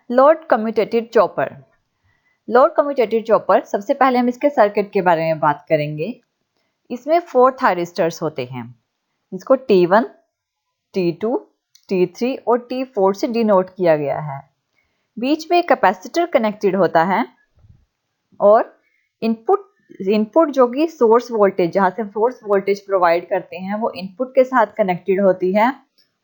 Load commutated chopper. Load commutated chopper, सबसे पहले हम इसके सर्किट के बारे में बात करेंगे। इसमें 4 थायरिस्टर्स होते हैं, जिसको T1, T2, T3 और T4 से डिनोट किया गया है। बीच में कैपेसिटर कनेक्टेड होता है और इनपुट जो कि सोर्स वोल्टेज, जहाँ से सोर्स वोल्टेज प्रोवाइड करते हैं, वो इनपुट के साथ कनेक्टेड होती है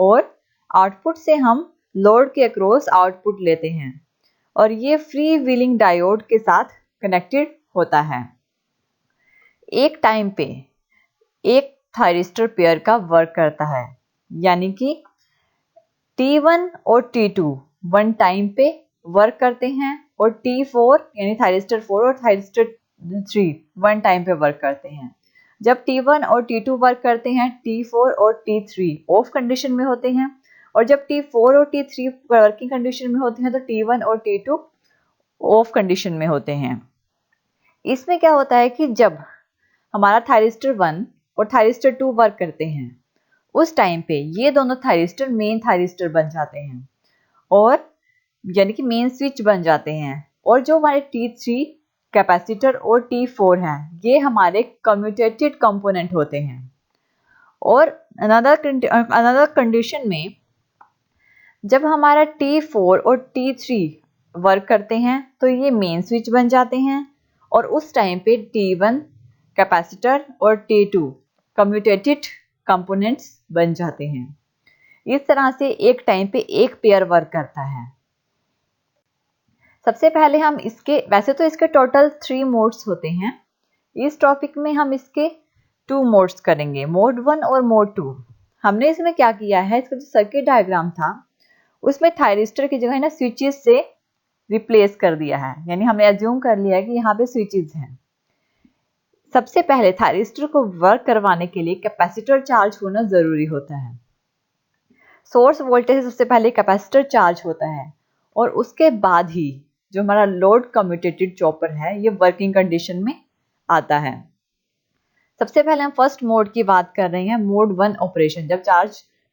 और आउटपुट से हम लोड के अक्रॉस आउटपुट लेते हैं और ये फ्री व्हीलिंग डायोड के साथ कनेक्टेड होता है। एक टाइम पे एक थायरिस्टर पेयर का वर्क करता है, यानी कि T1 और T2 वन टाइम पे वर्क करते हैं और T4 यानी थायरिस्टर 4 और थायरिस्टर 3 वन टाइम पे वर्क करते हैं। जब T1 और T2 वर्क करते हैं, T4 और T3 ऑफ कंडीशन में होते हैं और जब T4 और T3 वर्किंग कंडीशन में होते हैं तो T1 और T2 ऑफ कंडीशन में होते हैं। इसमें क्या होता है कि जब हमारा थायरिस्टर 1 और थायरिस्टर 2 वर्क करते हैं, उस टाइम पे ये दोनों थायरिस्टर मेन थायरिस्टर बन जाते हैं और यानी कि मेन स्विच बन जाते हैं और जो हमारे T3 कैपेसिटर और T4 हैं, ये हमारे कम्यूटेटेड कंपोनेंट होते हैं। और अनदर कंडीशन में जब हमारा T4 और T3 वर्क करते हैं तो ये मेन स्विच बन जाते हैं और उस टाइम पे T1 कैपेसिटर और T2 कम्यूटेटेड कंपोनेंट्स बन जाते हैं। इस तरह से एक टाइम पे एक पेयर वर्क करता है। सबसे पहले हम वैसे तो इसके टोटल 3 मोड्स होते हैं। इस टॉपिक में हम इसके 2 मोड्स करेंगे, मोड 1 और मोड 2। हमने इसमें क्या किया है, इसका जो सर्किट डायग्राम था उसमें थायरिस्टर की जगह ना स्विचेस से रिप्लेस कर दिया है, यानी हमने एज्यूम कर लिया है कि यहाँ पे स्विचेस हैं। सबसे पहले थायरिस्टर को वर्क करवाने के लिए कैपेसिटर चार्ज होना जरूरी होता है। सोर्स वोल्टेज से सबसे पहले कैपेसिटर चार्ज होता है और उसके बाद ही जो हमारा लोड कम्यूटेटेड चॉपर है ये वर्किंग कंडीशन में आता है। सबसे पहले हम फर्स्ट मोड की बात कर रहे हैं, मोड 1 ऑपरेशन।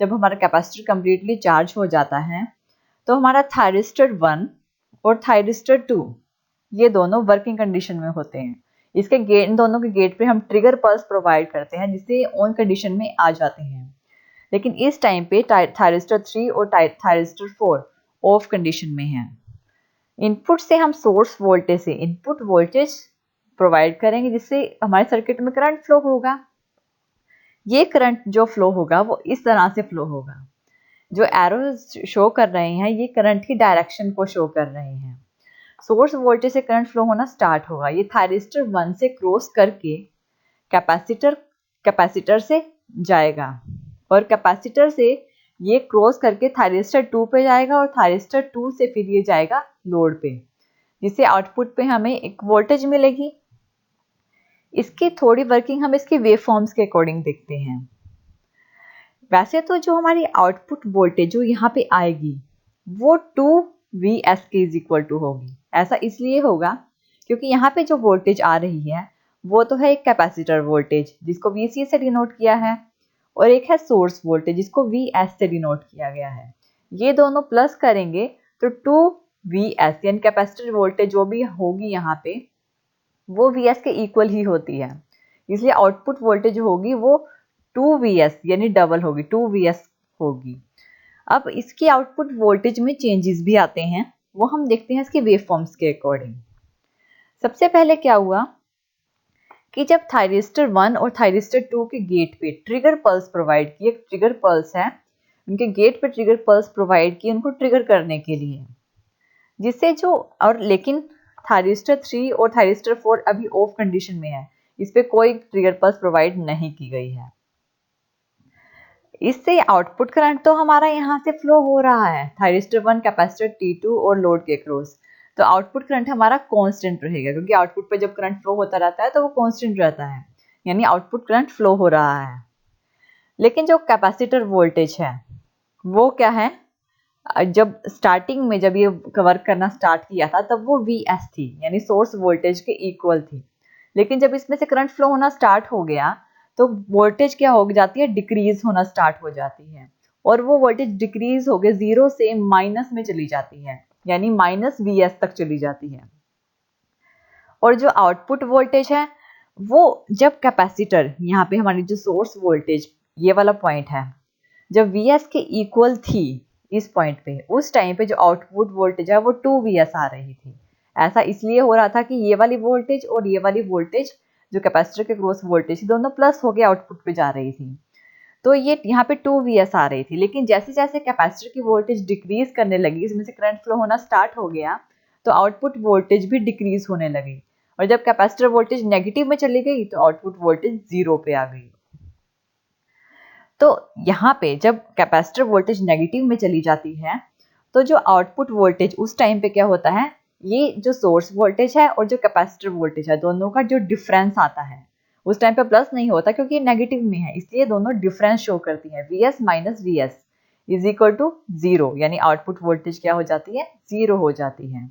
जब हमारा कैपेसिटर कंप्लीटली चार्ज हो जाता है तो हमारा थायरिस्टर 1 और थायरिस्टर 2 ये दोनों वर्किंग कंडीशन में होते हैं। इन दोनों के गेट पे हम ट्रिगर पल्स प्रोवाइड करते हैं जिससे ऑन कंडीशन में आ जाते हैं। लेकिन इस टाइम पे थायरिस्टर 3 और थायरिस्टर 4 ऑफ कंडीशन में हैं। इनपुट से हम सोर्स वोल्टेज से इनपुट वोल्टेज प्रोवाइड करेंगे जिससे हमारे सर्किट में करंट फ्लो होगा। ये करंट जो फ्लो होगा वो इस तरह से फ्लो होगा। जो एरो शो कर रहे हैं ये करंट की डायरेक्शन को शो कर रहे हैं। सोर्स वोल्टेज से करंट फ्लो होना स्टार्ट होगा। ये थायरिस्टर 1 से क्रॉस करके कैपेसिटर से जाएगा और कैपेसिटर से ये क्रॉस करके थायरिस्टर 2 पे जाएगा और थायरिस्टर 2 से फिर ये जाएगा लोड पे, जिससे आउटपुट पे हमें एक वोल्टेज मिलेगी। इसकी थोड़ी वर्किंग हम इसकी वेव फॉर्म्स के अकॉर्डिंग देखते हैं। वैसे तो जो हमारी आउटपुट वोल्टेज जो यहाँ पे आएगी वो 2Vs के इज इक्वल टू होगी। ऐसा इसलिए होगा क्योंकि यहाँ पे जो वोल्टेज आ रही है वो तो है एक कैपेसिटर वोल्टेज जिसको Vc से डिनोट किया है और एक है सोर्स वोल्टेज जिसको Vs से डिनोट किया गया है। ये दोनों प्लस करेंगे तो 2Vs यानी कैपेसिटर वोल्टेज जो भी होगी यहाँ पे वो Vs के इक्वल ही होती है, इसलिए आउटपुट वोल्टेज होगी वो 2Vs यानी डबल होगी, 2Vs होगी। अब इसकी आउटपुट वोल्टेज में चेंजेस भी आते हैं, वो हम देखते हैं इसके वेव फॉर्म्स के अकॉर्डिंग। सबसे पहले क्या हुआ कि जब थायरिस्टर 1 और थायरिस्टर 2 के गेट पे ट्रिगर पल्स प्रोवाइड किए, ट्रिगर पल्स है उनके गेट पे ट्रिगर पल्स प्रोवाइड किए उनको ट्रिगर करने के लिए, जिससे जो और लेकिन थायरिस्टर 3 और थायरिस्टर 4 अभी ऑफ कंडीशन में है, इस पे कोई ट्रिगर पल्स प्रोवाइड नहीं की गई है। इससे आउटपुट करंट तो हमारा यहाँ से फ्लो हो रहा है थायरिस्टर 1 कैपेसिटर T2 और लोड के क्रॉस, तो आउटपुट करंट हमारा कांस्टेंट रहेगा क्योंकि आउटपुट पे जब करंट फ्लो होता रहता है तो वो कांस्टेंट रहता है, यानी आउटपुट करंट फ्लो हो रहा है। लेकिन जो कैपेसिटर वोल्टेज है वो क्या है, जब स्टार्टिंग में जब ये वर्क करना स्टार्ट किया था तब वो Vs थी यानी सोर्स वोल्टेज के इक्वल थी। लेकिन जब इसमें से करंट फ्लो होना स्टार्ट हो गया तो वोल्टेज क्या हो जाती है, डिक्रीज होना स्टार्ट हो जाती है और वो वोल्टेज डिक्रीज हो गए 0 से माइनस में चली जाती है, यानी -Vs तक चली जाती है। और जो आउटपुट वोल्टेज है वो जब कैपेसिटर, यहाँ पे हमारी जो सोर्स वोल्टेज ये वाला पॉइंट है, जब Vs के इक्वल थी इस पॉइंट पे, उस टाइम पे जो आउटपुट वोल्टेज है वो 2Vs आ रही थी। ऐसा इसलिए हो रहा था कि ये वाली वोल्टेज और ये वाली वोल्टेज जो कैपेसिटर के क्रॉस वोल्टेज थी दोनों प्लस होके आउटपुट पे जा रही थी, तो ये यहाँ पे 2Vs आ रही थी। लेकिन जैसे जैसे कैपेसिटर की वोल्टेज डिक्रीज करने लगी, इसमें से करंट फ्लो होना स्टार्ट हो गया, तो आउटपुट वोल्टेज भी डिक्रीज होने लगी। और जब कैपेसिटर वोल्टेज नेगेटिव में चली गई तो आउटपुट वोल्टेज 0 पे आ गई। तो यहाँ पे जब कैपेसिटर वोल्टेज नेगेटिव में चली जाती है तो जो आउटपुट वोल्टेज उस टाइम पे क्या होता है, ये जो सोर्स वोल्टेज है और जो कैपेसिटर वोल्टेज है दोनों का जो डिफरेंस आता है उस टाइम पे प्लस नहीं होता क्योंकि ये नेगेटिव में है, इसलिए दोनों डिफरेंस शो करती है। Vs minus Vs is equal to 0, यानी आउटपुट वोल्टेज क्या हो जाती है, 0 हो जाती है।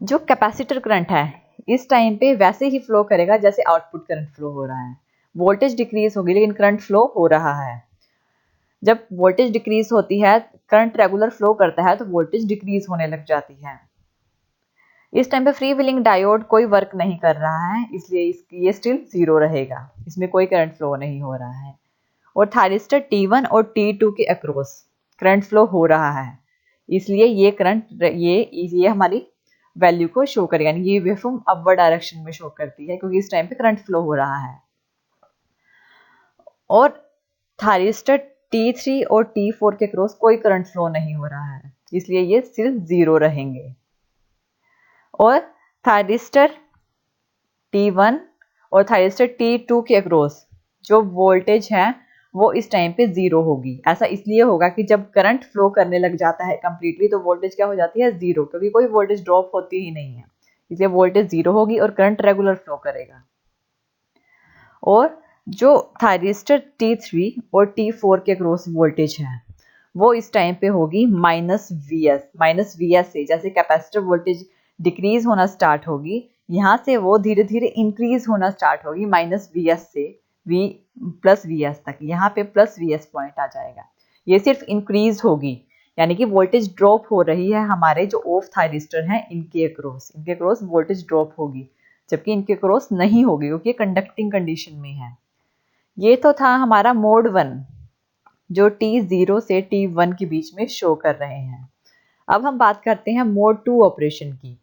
जो कैपेसिटर करंट है इस टाइम पे वैसे ही फ्लो करेगा जैसे आउटपुट करंट फ्लो हो रहा है। वोल्टेज डिक्रीज होगी लेकिन करंट फ्लो हो रहा है। जब वोल्टेज डिक्रीज होती है, करंट रेगुलर फ्लो करता है तो वोल्टेज डिक्रीज होने लग जाती है। इस टाइम पे फ्री व्हीलिंग डायोड कोई वर्क नहीं कर रहा है, इसलिए ये स्टिल 0 रहेगा, इसमें कोई करंट फ्लो नहीं हो रहा है। और थायरिस्टर T1 और T2 के अक्रॉस करंट फ्लो हो रहा है, इसलिए ये करंट ये हमारी वैल्यू को शो करेगा, यानी ये वेवफॉर्म अपवर्ड डायरेक्शन में शो करती है क्योंकि इस टाइम पे करंट फ्लो हो रहा है। और थायरिस्टर T3 और T4 के क्रॉस कोई करंट फ्लो नहीं हो रहा है, इसलिए ये सिर्फ 0 रहेंगे। और थायरिस्टर T1 और थायरिस्टर T2 के अक्रॉस जो वोल्टेज है वो इस टाइम पे 0 होगी। ऐसा इसलिए होगा कि जब करंट फ्लो करने लग जाता है कंप्लीटली तो वोल्टेज क्या हो जाती है, 0, क्योंकि कोई वोल्टेज ड्रॉप होती ही नहीं है, इसलिए वोल्टेज 0 होगी और करंट रेगुलर फ्लो करेगा। और जो थायरिस्टर T3 और T4 के क्रॉस वोल्टेज है वो इस टाइम पे होगी -Vs से, जैसे कैपेसिटर वोल्टेज डिक्रीज होना स्टार्ट होगी, यहाँ से वो धीरे धीरे इंक्रीज होना स्टार्ट होगी -Vs से Vs तक, यहाँ पे +Vs पॉइंट आ जाएगा। ये सिर्फ इंक्रीज होगी, यानी कि वोल्टेज ड्रॉप हो रही है हमारे जो ऑफ थायरिस्टर हैं इनके अक्रॉस वोल्टेज ड्रॉप होगी, जबकि इनके क्रॉस नहीं होगी क्योंकि कंडक्टिंग कंडीशन में है। ये तो था हमारा मोड 1 जो T0 से T1 के बीच में शो कर रहे हैं। अब हम बात करते हैं मोड 2 ऑपरेशन की।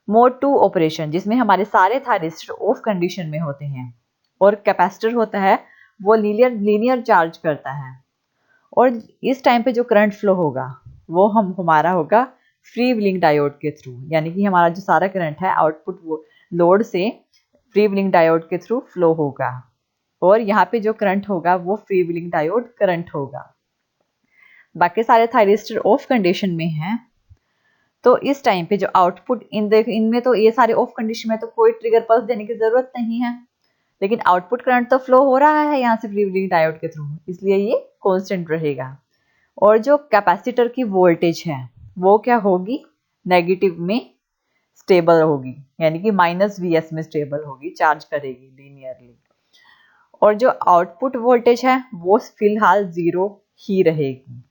मोड 2 ऑपरेशन जिसमें हमारे सारे थायरिस्टर ऑफ कंडीशन में होते हैं और कैपेसिटर होता है वो लीनियर चार्ज करता है, और इस टाइम पे जो करंट फ्लो होगा वो हमारा होगा फ्री व्हीलिंग डायोड के थ्रू, यानी कि हमारा जो सारा करंट है आउटपुट लोड से फ्री व्हीलिंग डायोड के थ्रू फ्लो होगा, और यहाँ पे जो करंट होगा वो फ्री व्हीलिंग डायोड करंट होगा। बाकी सारे थायरिस्टर ऑफ कंडीशन में हैं, तो इस टाइम पे जो आउटपुट इनमें तो ये सारे ऑफ कंडीशन में तो कोई ट्रिगर पल्स देने की जरूरत नहीं है, लेकिन आउटपुट करंट तो फ्लो हो रहा है यहाँ से फ्री व्हीलिंग डायोड के थ्रू, इसलिए ये कांस्टेंट रहेगा। और जो कैपेसिटर की वोल्टेज है वो क्या होगी, नेगेटिव में स्टेबल होगी, यानी कि -Vs में स्टेबल होगी, चार्ज करेगी लीनियरली। और जो आउटपुट वोल्टेज है वो फिलहाल 0 ही रहेगी।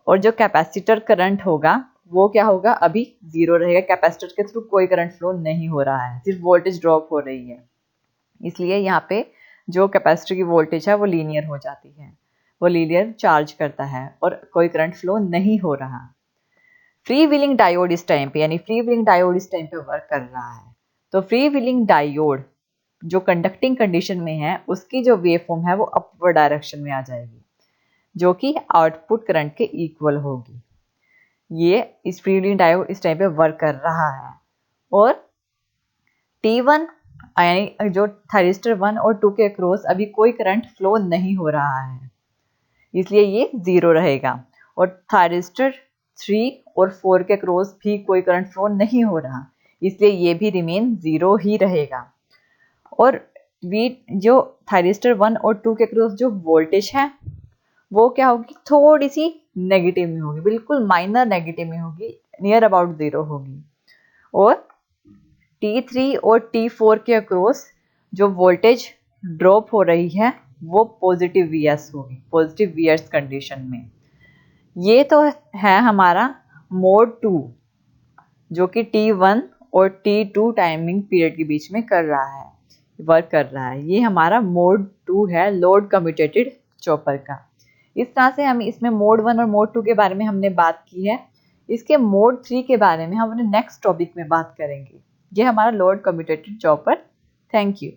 और जो कैपेसिटर करंट होगा वो क्या होगा, अभी 0 रहेगा, कैपेसिटर के थ्रू कोई करंट फ्लो नहीं हो रहा है, सिर्फ वोल्टेज ड्रॉप हो रही है, इसलिए यहाँ पे जो कैपेसिटर की वोल्टेज है वो लीनियर हो जाती है, वो लीनियर चार्ज करता है और कोई करंट फ्लो नहीं हो रहा। फ्री व्हीलिंग डायोड इस टाइम पे, यानी फ्री व्हीलिंग डायोड इस टाइम पे वर्क कर रहा है, तो फ्री व्हीलिंग डायोड जो कंडक्टिंग कंडीशन में है उसकी जो वेव फॉर्म है वो अपवर्ड डायरेक्शन में आ जाएगी, जो कि आउटपुट करंट के इक्वल होगी। ये इस फ्री व्हीलिंग डायोड इस टाइम पे वर्क कर रहा है। और T1 यानी जो थायरिस्टर 1 और 2 के अक्रॉस अभी कोई करंट फ्लो नहीं हो रहा है, इसलिए ये 0 रहेगा। और थायरिस्टर 3 और 4 के अक्रॉस भी कोई करंट फ्लो नहीं हो रहा, इसलिए ये भी रिमेन 0 ही रहेगा। और जो थायरिस्टर 1 और 2 के अक्रॉस जो वोल्टेज है वो क्या होगी, थोड़ी सी नेगेटिव में होगी, बिल्कुल माइनर नेगेटिव में होगी, नियर अबाउट 0 होगी। और T3 और T4 के अक्रॉस जो वोल्टेज ड्रॉप हो रही है वो पॉजिटिव Vs होगी, पॉजिटिव Vs कंडीशन में, ये तो है हमारा मोड 2 जो कि T1 और T2 टाइमिंग पीरियड के बीच में कर रहा है, वर्क कर रहा है। ये हमारा मोड 2 है लोड कम्यूटेटेड चॉपर का। इस तरह से हम इसमें मोड 1 और मोड 2 के बारे में हमने बात की है। इसके मोड 3 के बारे में हम अपने नेक्स्ट टॉपिक में बात करेंगे। ये हमारा load commutated chopper. Thank you.